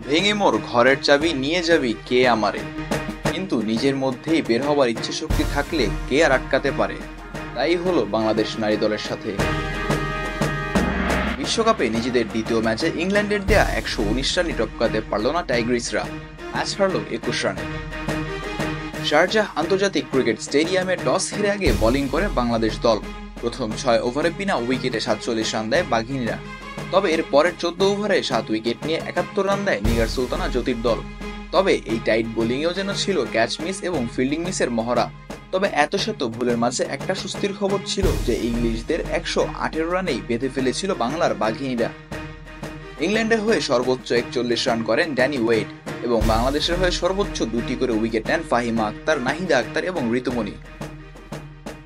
ভেঙে মোর ঘরের চাবি নিয়ে যাবি কে আমারে, কিন্তু নিজের মধ্যেই বের হবার ইচ্ছে শক্তি থাকলে কে আর আটকাতে পারে। তাই হলো বাংলাদেশ নারী দলের সাথে। বিশ্বকাপে নিজেদের দ্বিতীয় ম্যাচে ইংল্যান্ডের দেয়া 119 রানই টপকাতে পারল না টাইগ্রিসরা। ম্যাচ হারল 21 রানে। শারজাহ আন্তর্জাতিক ক্রিকেট স্টেডিয়ামে টস হেরে আগে বোলিং করে বাংলাদেশ দল। প্রথম 6 ওভারে বিনা উইকেটে 47 রান দেয় বাঘিনীরা। তবে এর পরের 14 ওভারে 7 উইকেট নিয়ে 71 রান দেয় নিগার সুলতানা জ্যোতির দল। তবে এই টাইট বোলিংয়েও যেন ছিল ক্যাচ মিস এবং ফিল্ডিং মিসের মহড়া। তবে এত শত ভুলের মাঝে একটা স্বস্তির খবর ছিল যে ইংলিশদের 118 রানেই বেঁধে ফেলেছিল বাংলার বাঘিনীরা। ইংল্যান্ডের হয়ে সর্বোচ্চ 41 রান করেন ড্যানি ওয়েড এবং বাংলাদেশের হয়ে সর্বোচ্চ 2টি করে উইকেট নেন ফাহিমা আক্তার, নাহিদা আক্তার এবং ঋতুমণি।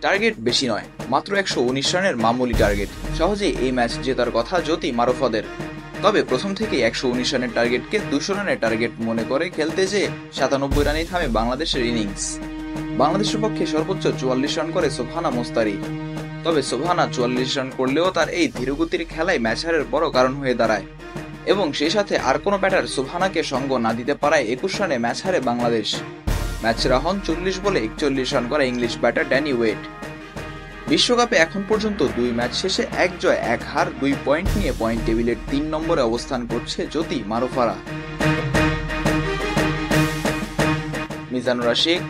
টার্গেট বেশি নয়, মাত্র 119 রানের মামুলি টার্গেট। সহজেই এই ম্যাচ জেতার কথা জ্যোতি মারুফাদের। তবে প্রথম থেকেই 119 রানের টার্গেটকে 200 রানের টার্গেট মনে করে খেলতে যেয়ে 97 রানেই থামে বাংলাদেশের ইনিংস। বাংলাদেশের পক্ষে সর্বোচ্চ 44 রান করে সোবহানা মুস্তারি। তবে সোবহানা 44 রান করলেও তার এই ধীরগতির খেলায় ম্যাচ হারের বড় কারণ হয়ে দাঁড়ায় এবং সেই সাথে আর কোনো ব্যাটার সোবহানাকে সঙ্গ না দিতে পারায় 21 রানে ম্যাচ হারে বাংলাদেশ। ম্যাচ সেরা হন 40 বলে 41 রান করা ইংলিশ ব্যাটার ড্যানি ওয়েড। বিশ্বকাপে এখন পর্যন্ত 2 ম্যাচ শেষে 1 জয় 1 হার 2 পয়েন্ট নিয়ে পয়েন্ট টেবিলের 3 নম্বরে অবস্থান করছে জ্যোতি মারুফারা। Mizanur Ashiq,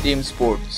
team sports.